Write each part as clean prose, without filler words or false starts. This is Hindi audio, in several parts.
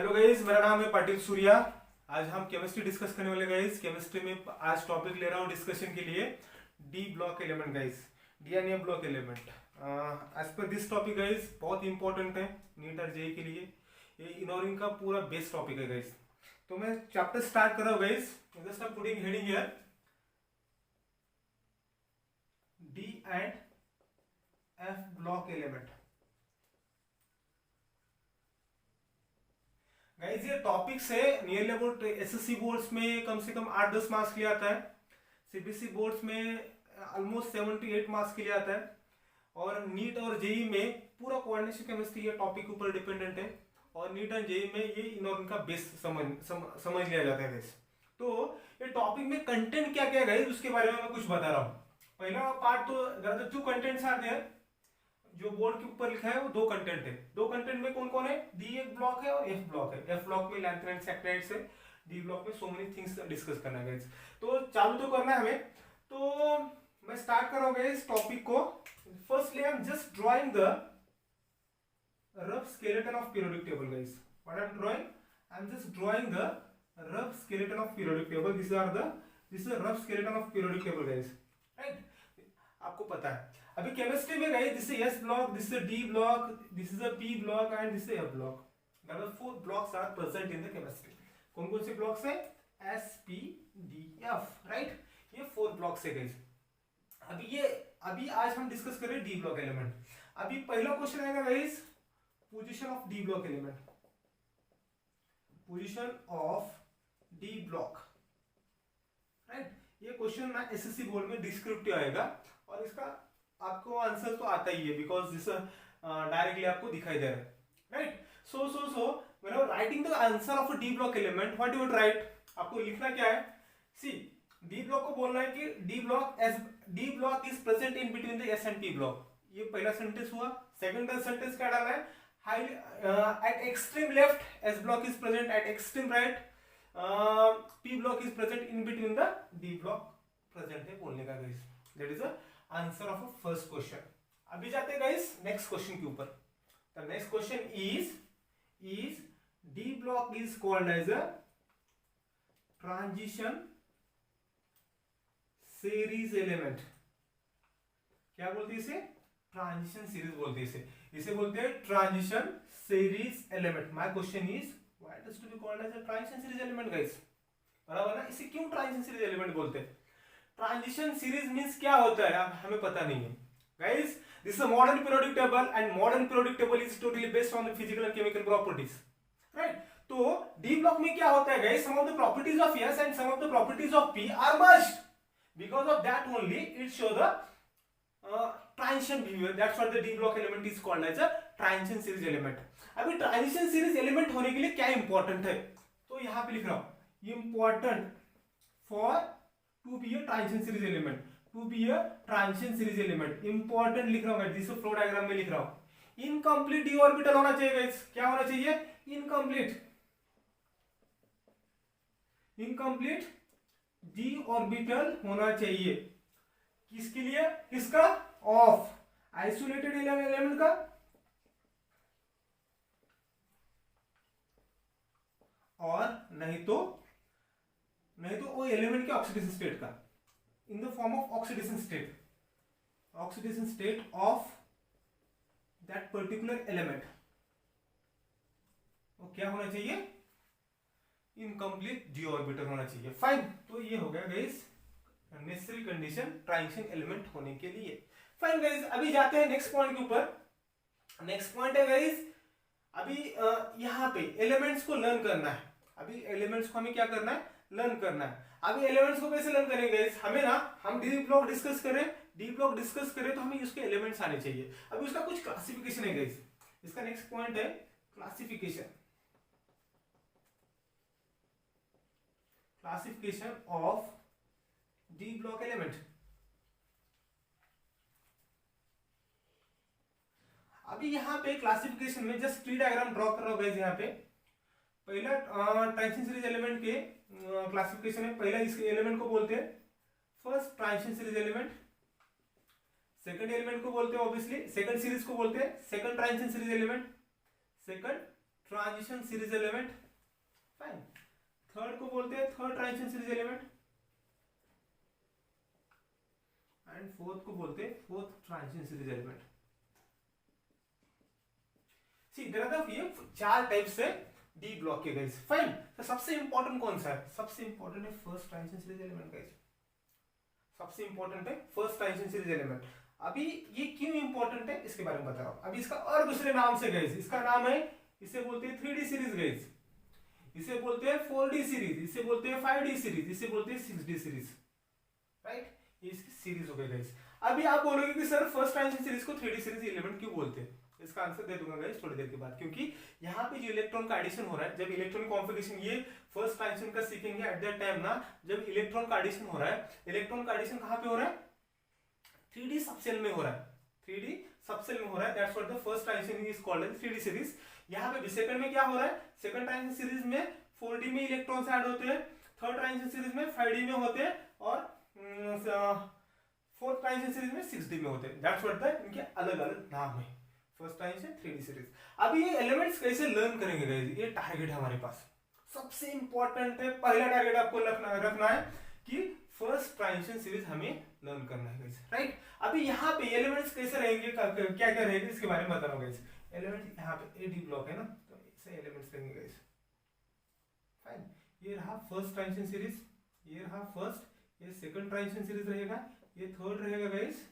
हेलो गाइस, मेरा नाम है पाटिल सूर्या। आज हम केमिस्ट्री डिस्कस करने वाले गाइस। केमिस्ट्री में आज टॉपिक ले रहा हूँ डिस्कशन के लिए D block element guys, DNA block element. As per this topic guys बहुत इंपॉर्टेंट है नीट और जेई के लिए। ये इग्नोरिंग का पूरा बेस्ट टॉपिक है गाइस। तो मैं चैप्टर स्टार्ट कर रहा हूँ guys. Just I putting heading here D and F block element. Guys ये टॉपिक्स है नियरली अबाउट एसएससी बोर्ड्स में कम से कम 8-10 मार्क्स के लिए आता है। सीबीएसई बोर्ड्स में ऑलमोस्ट 7-8 मार्क्स के लिए आता है। और नीट और जेई में पूरा कोऑर्डिनेशन केमिस्ट्री ये टॉपिक के ऊपर डिपेंडेंट है। और नीट एंड जेई में ये इनका बेस समझ लिया जाता है गाइस। तो ये टॉपिक में कंटेंट क्या क्या गाइस उसके बारे में मैं कुछ बता रहा हूँ। पहला पार्ट तो 2 कंटेंट्स आते हैं जो बोर्ड के ऊपर लिखा है, वो 2 कंटेंट है। 2 कंटेंट में कौन कौन है? डी एक ब्लॉक है और एफ ब्लॉक है। एफ ब्लॉक में लेंथ एंड सेक्टेंट्स है, डी ब्लॉक में सो मेनी थिंग्स डिस्कस करना है गाइस। तो चालू तो करना है हमें। तो मैं स्टार्ट कर रहा हूँ गाइस टॉपिक को। Firstly I am just drawing the rough skeleton of periodic table guys. What I am drawing? I am just drawing the rough skeleton of periodic table. This is rough skeleton of periodic table guys, right? आपको पता है अभी केमिस्ट्री में गए, this is S block, this is D block, this is a P block and this is F block. That 4 blocks are present in the chemistry. कौन कौन से ब्लॉक्स है? S P D F, right? ये 4 ब्लॉक्स है गाइस। अभी आज हम डिस्कस कर रहे हैं डी ब्लॉक एलिमेंट। अभी पहला क्वेश्चन आएगा guys, position of D block element. Position of D block, right? ये क्वेश्चन ना एसएससी बोर्ड में डिस्क्रिप्टिव आएगा और इसका आपको आंसर तो आता ही है बिकॉज दिस डायरेक्टली आपको दिखाई दे रहा है, right? So when you are writing the answer of a D block element, what you would write? आपको लिखना क्या है? सी, डी ब्लॉक को बोलना है कि D block is present in between the S and P block. ये पहला सेंटेंस हुआ। सेकंड सेंटेंस क्या डालना है? Eight extreme left S block is present, eight extreme right P block is present, in between the D block present है बोलने का guys. That is the answer of a first question. अभी जाते हैं गाइस नेक्स्ट क्वेश्चन के ऊपर। The next question is D block is called as a transition series element. क्या बोलते हैं इसे? ट्रांजिशन सीरीज बोलते हैं इसे बोलते हैं transition series element. My question is why it is to be called as a transition series element guys? बराबर ना? इसे क्यों ट्रांजिशन सीरीज एलिमेंट बोलते हैं? ट्रांजिशन सीरीज मींस क्या होता है हमें पता नहीं है guys. This is a modern periodic table and modern periodic table is totally based on the physical and chemical properties, right? तो डी ब्लॉक में क्या होता है guys? Some of the properties of S and some of the properties of P are merged. Because of that only it show the transition behaviour. That's what the D block element is called as a transition series element. अभी ट्रांजिशन सीरीज एलिमेंट होने के लिए क्या इंपॉर्टेंट है? तो यहां पे लिख रहा हूं, important for to be a transition series element, to be a transition series element, important लिख रहा हूं मैं, जिसे फ्लो डायग्राम में लिख रहा हूं। इनकम्प्लीट डी ऑर्बिटल होना चाहिए गाइस। क्या होना चाहिए? इनकम्प्लीट डी ऑर्बिटल होना चाहिए। किसके लिए? किसका? ऑफ आइसोलेटेड एलिमेंट का और नहीं तो वो एलिमेंट के ऑक्सीडेशन स्टेट का, in the form of oxidation state of that particular element. वो क्या होना चाहिए? इनकम्प्लीट डी ऑर्बिटल होना चाहिए। फाइन, तो ये हो गया guys necessary condition transition element होने के लिए। फाइन गाइस, अभी जाते हैं नेक्स्ट पॉइंट के ऊपर। नेक्स्ट पॉइंट है गाइस, अभी यहां पे एलिमेंट्स को लर्न करना है। अभी एलिमेंट्स को हमें क्या करना है? लर्न करना है। अभी एलिमेंट्स को कैसे लर्न करेंगे? हमें ना, हम डी ब्लॉक डिस्कस करें तो हमें उसके एलिमेंट्स आने चाहिए। अभी उसका कुछ क्लासिफिकेशन है गाइस। इसका नेक्स्ट पॉइंट है classification of D block element. अभी यहां पे क्लासिफिकेशन में जस्ट ट्री डायग्राम ड्रॉ कर रहा हूं गाइस। यहां पे पहला ट्रांजिशन सीरीज एलिमेंट के क्लासिफिकेशन है। पहला इस एलिमेंट को बोलते हैं first transition series element. Second element को बोलते हैं ऑब्वियसली, सेकंड सीरीज को बोलते हैं second transition series element. Second transition series element, fine. Third को बोलते हैं third transition series element, and fourth को बोलते हैं fourth transition series element. See there are ये चार टाइप से डी ब्लॉक के गाइस, फाइन। तो सबसे इंपॉर्टेंट कौन सा है? सबसे इंपॉर्टेंट है first transition series element guys, सबसे इंपॉर्टेंट है फर्स्ट ट्रांजिशन सीरीज एलिमेंट। अभी ये क्यों इंपॉर्टेंट है इसके बारे में बता रहा हूं। अभी इसका और दूसरे नाम से गाइस, इसका नाम है, इसे बोलते हैं 3D सीरीज गाइस, इसे बोलते हैं 4D सीरीज, इसे बोलते हैं 5D सीरीज, इसे बोलते हैं 6D सीरीज, राइट। ये इसकी सीरीज हो गई गाइस। अभी आप बोलोगे कि सर फर्स्ट ट्रांजिशन सीरीज को 3D सीरीज एलिमेंट क्यों बोलते हैं? इसका आंसर दे दूंगा गाइस थोड़ी देर के बाद, क्योंकि यहाँ पे जो इलेक्ट्रॉन का एडिशन हो रहा है, जब इलेक्ट्रॉन कॉन्फिगरेशन, ये फर्स्ट ट्रांजिशन का सीखेंगे एट दैट टाइम ना, जब इलेक्ट्रॉन का एडिशन हो रहा है, इलेक्ट्रॉन का एडिशन कहाँ पे हो रहा है? 3D सबसेल में हो रहा है, 3D सबसेल में हो रहा है, that's what the first transition is called as 3D series. यहाँ पे सेकंड में क्या हो रहा है? सेकंड ट्रांजिशन सीरीज में 4D में इलेक्ट्रॉन्स ऐड होते हैं, थर्ड ट्रांजिशन सीरीज में 5D में होते हैं, और फोर्थ ट्रांजिशन सीरीज में 6D में होते हैं, दैट्स व्हाट द इनके अलग अलग नाम है, फर्स्ट ट्रांजिशन 3D सीरीज। अभी ये एलिमेंट्स कैसे लर्न करेंगे गाइस, ये टारगेट है हमारे पास, सबसे इंपॉर्टेंट है, पहला टारगेट आपको रखना है कि फर्स्ट ट्रांजिशन सीरीज हमें लर्न करना है गाइस, राइट। अभी यहाँ पे एलिमेंट्स कैसे रहेंगे, क्या क्या रहेंगे इसके बारे में बता रहा हूँ गाइस। एलिमेंट यहाँ पे एडी ब्लॉक है ना, तो ऐसे एलिमेंट्स रहेंगे गाइस, फाइन। ये रहा फर्स्ट ट्रांजिशन सीरीज, ये रहा फर्स्ट, ये सेकंड ट्रांजिशन सीरीज रहेगा, ये थर्ड रहेगा गाइस,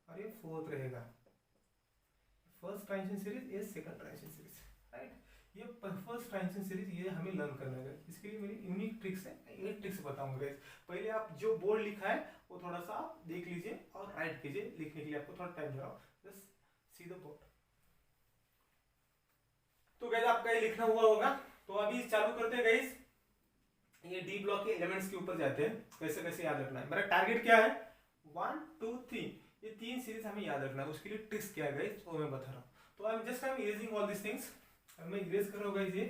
और ये फोर्थ रहेगा। फर्स्ट ट्रांजिशन सीरीज, ये सेकंड ट्रांजिशन सीरीज, राइट। ये फर्स्ट ट्रांजिशन सीरीज ये हमें लर्न करना है। इसके लिए मेरी यूनिक ट्रिक्स है, ये ट्रिक्स बताऊंगा गाइस। पहले आप जो बोर्ड लिखा है वो थोड़ा सा आप देख लीजिए और राइट कीजिए, लिखने के लिए आपको थोड़ा टाइम लगाओ, जस्ट सी द बोर्ड। तो गाइस आपका ये लिखना हुआ होगा, तो अभी चालू करते हैं गाइस। ये डी ब्लॉक के एलिमेंट्स के ऊपर जाते हैं, कैसे कैसे याद रखना है। मेरा टारगेट क्या है? 1 2 3, ये तीन सीरीज हमें याद रखना है, उसके लिए ट्रिक्स क्या है गाइस वो मैं बता रहा हूँ। तो I am erasing all this things, अब मैं इरेज कर रहा हूँ गाइस ये।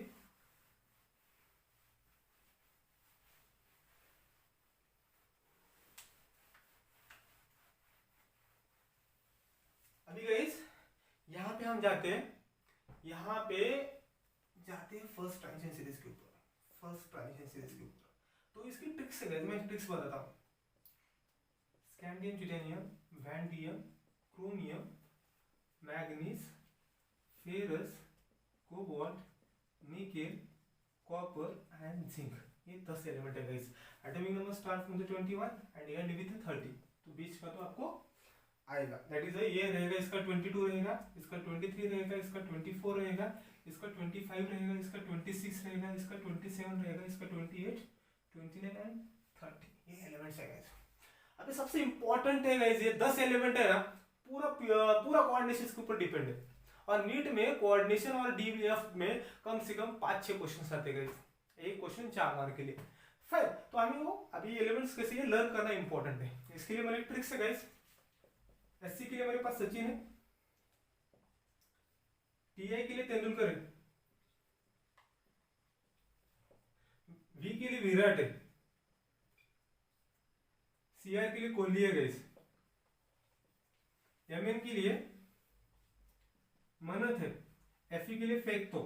अभी गाइस यहाँ पे हम जाते हैं, यहाँ पे जाते हैं फर्स्ट ट्रांजिशन सीरीज के ऊपर, फर्स्ट ट्रांजिशन सीरीज के ऊपर। तो इसकी ट्रिक्स है गाइस, मैं ट्रिक्स बताता हूँ। Scandium, titanium, vanadium, chromium, manganese, ferrous, cobalt, nickel, copper and zinc, ये 10 एलिमेंट है guys. Atomic number start from the 21 and end with 30, तो बीच का तो आपको आएगा, दैट इज ये रहेगा, इसका 22 रहेगा, इसका 23 रहेगा, इसका 24 रहेगा, इसका 25 रहेगा, इसका 26 रहेगा, इसका 27 रहेगा, इसका 28, 29 एंड 30, ये एलिमेंट्स है गाइस। अभी सबसे इंपॉर्टेंट है गाइस, ये 10 एलिमेंट है ना, पूरा कोऑर्डिनेशन इसके ऊपर डिपेंड है, और नीट में कोऑर्डिनेशन और डीबीएफ में कम से कम 5-6 क्वेश्चन आते हैं गाइस, एक क्वेश्चन 4 मार्क के लिए। फिर तो हमें वो अभी एलिमेंट्स कैसे लर्न करना इंपॉर्टेंट है, इसके लिए मेरे ट्रिक्स है गाइस। एससी के लिए मेरे पास सचिन है, टीआई के लिए तेंदुलकर है, वी के लिए विराट है, सीआर के लिए कोहली है गाइस, एमएन के लिए मनत है, एफई के लिए फेक्तो,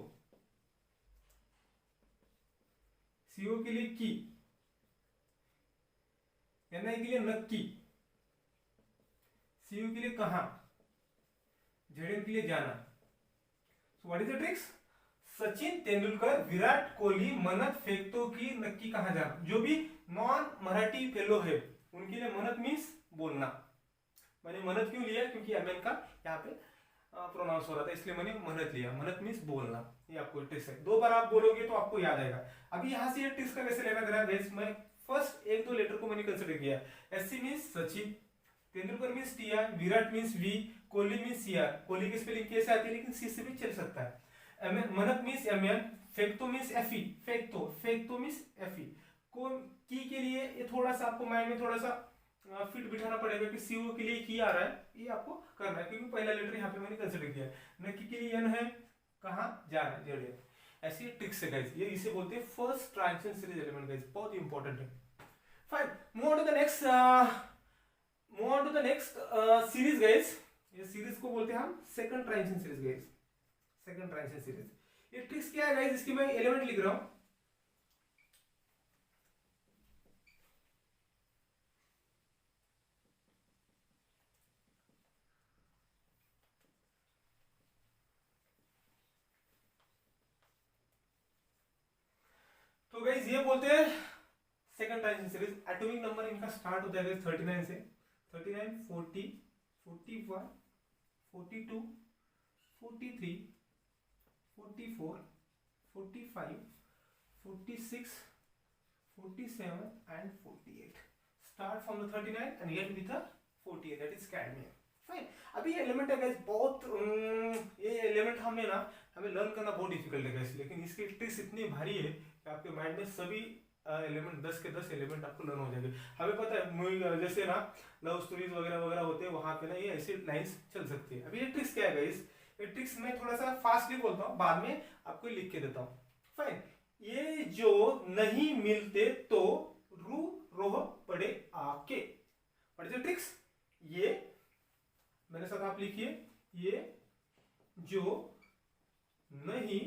सीओ के लिए की, एनआई के लिए नक्की, सीयू के लिए कहां, जेडएम के लिए जाना। So what is the tricks? Sachin Tendulkar, Virat Kohli, मनत, फेक्तो की, नक्की कहां जाना। जो भी नॉन मराठी फेलो है उनके लिए मनत मीन्स बोलना। मैंने मनत क्यों लिया? क्योंकि एमएन का यहाँ पे प्रोनाउंस हो रहा था, इसलिए मैंने मनत लिया। मनत मीन्स बोलना, ये आपको ट्रिक्स है, 2 बार आप बोलोगे तो आपको याद आएगा। अभी यहाँ से ये ट्रिक्स का कैसे लेना देना है, मैं फर्स्ट 1-2 लेटर को मैंने कंसिडर किया। SC means Sachin, Tendulkar means TR, Virat means V, Kohli means CR. Kohli की स्पेलिंग कैसे आती है लेकिन सी से भी चल सकता है। मनत मीन्स एमएन, फेक्तो मीन्स एफई, फेक्तो मीन्स एफई। की के लिए ये थोड़ा सा आपको माइंड में थोड़ा सा फिट बिठाना पड़ेगा कि सीओ के लिए की आ रहा है, ये आपको करना है क्योंकि पहला लेटर यहाँ पे मैंने कंसिडर किया है। नक्की के लिए एन है, कहाँ जा रहा है, जेड। ऐसी ट्रिक्स है गाइस, ये इसे बोलते हैं first transition series element guys, बहुत इंपॉर्टेंट है। Fine, move on to the next series guys. ये सीरीज को बोलते हैं हम second transition series guys, second transition series. ये ट्रिक्स क्या है गाइस, इसकी मैं एलिमेंट लिख रहा हूं। तो गाइस ये बोलते हैं second transition series. Atomic number इनका स्टार्ट होता है 39 से। 39, 40, 41, 42, 43, 44, 45, 46, 47 and 48 start from the 39 and end with the 48, that is cadmium। Fine. अभी ये एलिमेंट है गाइस बहुत ये एलिमेंट हमें लर्न करना बहुत डिफिकल्ट है गाइस, लेकिन इसकी ट्रिक्स इतनी भारी है कि आपके माइंड में सभी एलिमेंट 10 के 10 एलिमेंट आपको लर्न हो जाएंगे। हमें पता है मूवी जैसे लव स्टोरीज वगैरह वगैरह होते हैं, वहां पे ये ऐसी लाइंस चल सकती है। अभी ये ट्रिक्स क्या है गाइस, ये ट्रिक्स मैं थोड़ा सा फास्टली बोलता हूँ, बाद में आपको लिख के देता हूँ। फाइन। ये जो नहीं मिलते तो रू रोह पड़े आके, व्हाट इज द ट्रिक्स? ये मेरे साथ आप लिखिए, ये जो नहीं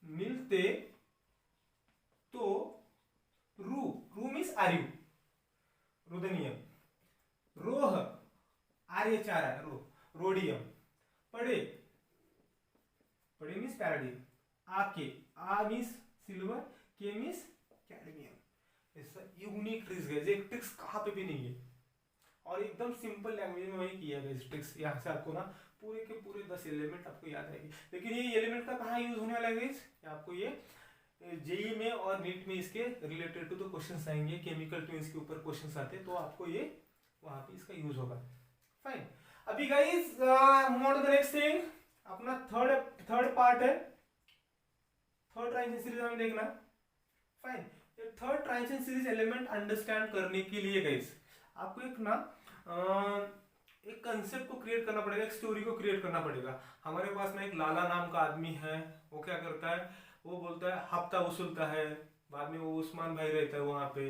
मिलते तो रू रू मीन्स आर्यू, रुदनियम, रोह आर्य चार है, रोडियम, पड़े पड़े मीन्स पैराडियम, आके आ मीन्स सिल्वर, के मीन्स कैडमियम। ऐसा यूनिक ट्रिक्स है, एक ट्रिक्स कहाँ पे भी नहीं है और एकदम सिंपल लैंग्वेज में वही किया गया इस ट्रिक्स। यहाँ से आपको पूरे के पूरे 10 एलिमेंट आपको याद रहेगी। लेकिन ये एलिमेंट का कहाँ यूज होने वाला है? आपको ये जेई में और नीट में इसके रिलेटेड टू तो क्वेश्चंस आएंगे, केमिकल ट्विंस के ऊपर क्वेश्चंस आते हैं, तो आपको ये वहां पे इसका यूज होगा। फाइन। अभी guys move on to the next thing, अपना थर्ड पार्ट है, थर्ड ट्रांजिशन सीरीज हमें देखना। फाइन। ये third transition series element understand करने के लिए गाइस आपको एक कंसेप्ट को क्रिएट करना पड़ेगा, एक स्टोरी को क्रिएट करना पड़ेगा। हमारे पास में एक लाला नाम का आदमी है, वो क्या करता है, वो बोलता है हफ्ता वसूलता है, बाद में वो उस्मान भाई रहता है वहाँ पे।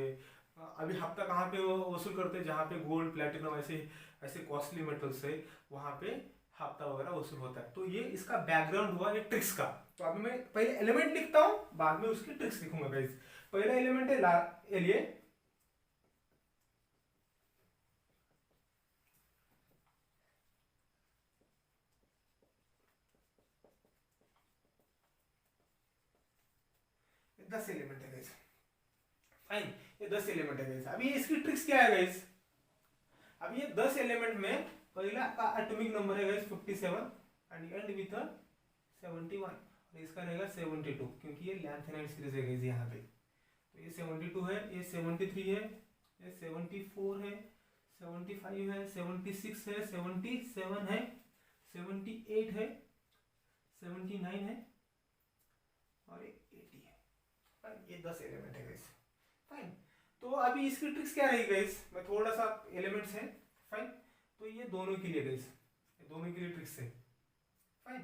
अभी हफ्ता कहाँ पे वो वसूल करते हैं? जहाँ पे गोल्ड प्लेटिनम ऐसे कॉस्टली मेटल्स है, वहाँ पे हफ्ता वगैरह वसूल होता है। तो ये इसका बैकग्राउंड हुआ एक ट्रिक्स का। तो अभी मैं पहले एलिमेंट लिखता हूँ, बाद में उसकी ट्रिक्स लिखूंगा गाइस। पहला एलिमेंट है लिए दस एलिमेंट है गाइस। फाइन। ये 10 एलिमेंट है गाइस। अभी इसकी ट्रिक्स क्या है गाइस? अभी ये 10 एलिमेंट में पहला का एटॉमिक नंबर है गाइस 57 एंड एंड विद 71 और इसका रहेगा 72, क्योंकि ये लैंथेनाइड सीरीज है गाइस यहाँ पे। तो ये 72 है, ये 73 है, ये 74 है, 75 है, 76 है, 77 है, 78 है, 79 है और 80 है। ये 10 एलिमेंट है गाइस। फाइन। तो अभी इसकी ट्रिक्स क्या रहेगी गाइस? मैं थोड़ा सा एलिमेंट्स हैं। फाइन। तो ये दोनों के लिए गाइस, ये दोनों के लिए ट्रिक्स है। फाइन।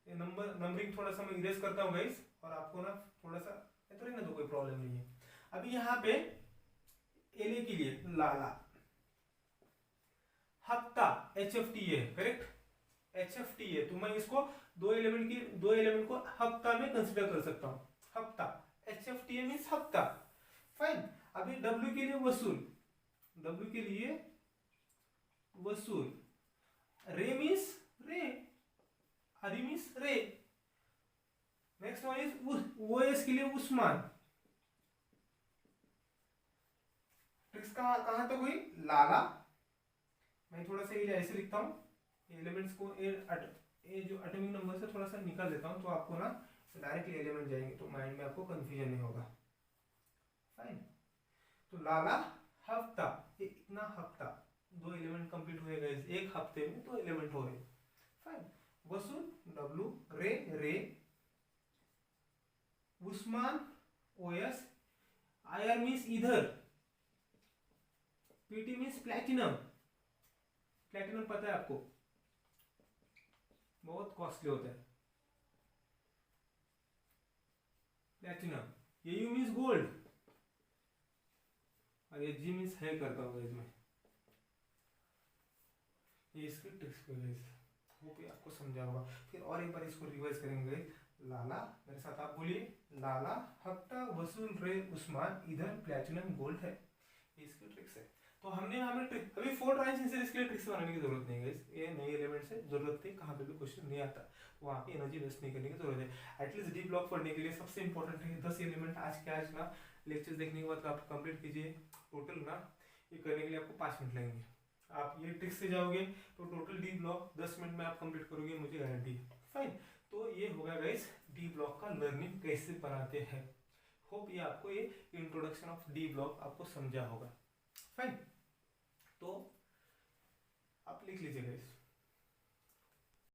ये नंबरिंग थोड़ा सा मैं इरेज करता हूँ गाइस, और आपको थोड़ा सा तो ना, तो कोई प्रॉब्लम नहीं है। अभी यहाँ पे एले के लिए लाला, हफ्ता HFT है, करेक्ट, HFT है। तो मैं इसको दो एलिमेंट को हफ्ता में कंसिडर कर सकता हूँ। हफ्ता HFT मीन्स हफ्ता। फाइन। अभी W के लिए वसूल, W के लिए वसूल, रे मीन्स रे, हरी मीन्स रे। नेक्स्ट वन इज OS के लिए उस्मान। ट्रिक्स कहां तक हुई? लाला। मैं थोड़ा सा ऐसे लिखता हूं एलिमेंट्स को, ये जो एटॉमिक नंबर से थोड़ा सा निकाल देता हूं, तो आपको डायरेक्टली एलिमेंट जाएंगे, तो माइंड में आपको कंफ्यूजन नहीं होगा। फाइन। तो लाला, हफ्ता, इतना हफ्ता, दो एलिमेंट कंप्लीट हुए गए एक हफ्ते में, दो एलिमेंट हो गए। फाइन। वसूल W, रे, उस्मान OS, IR मीन्स इधर, PT मीन्स प्लैटिनम। प्लैटिनम पता है आपको, बहुत कॉस्टली होता है प्लैटिनम। ये U मीन्स गोल्ड और ये G मीन्स है करता होगा इसमें। ये इसकी ट्रिक्स पे गाइस। होप ये आपको समझा होगा। फिर और एक बार इसको रिवाइज करेंगे। लाला, मेरे साथ आप बोलिए, लाला हफ्ता वसूल रे उस्मान, इधर प्लेटिनम गोल्ड है। इसकी ट्रिक्स है। तो हमें ट्रिक अभी 4 ट्रांजिशन इसके लिए ट्रिक्स बनाने की जरूरत नहीं है। ये नए एलिमेंट से जरूरत है, कहाँ पे भी क्वेश्चन नहीं आता वहाँ पे एनर्जी वेस्ट नहीं करने की जरूरत है। एटलीस्ट डी ब्लॉक पढ़ने के लिए सबसे इंपॉर्टेंट है 10 एलिमेंट। आज के आज ना लेक्चर्स देखने के बाद आप कंप्लीट कीजिए। टोटल ना ये करने के लिए आपको 5 मिनट लगेंगे। आप ये ट्रिक्स से जाओगे तो टोटल डी ब्लॉक 10 मिनट में आप कंप्लीट करोगे, मुझे गारंटी है। फाइन, तो ये होगा गाइस डी ब्लॉक का लर्निंग कैसे बनाते हैं। होप ये आपको ये इंट्रोडक्शन ऑफ डी ब्लॉक आपको समझा होगा। फाइन, तो आप लिख लीजिए गाइस।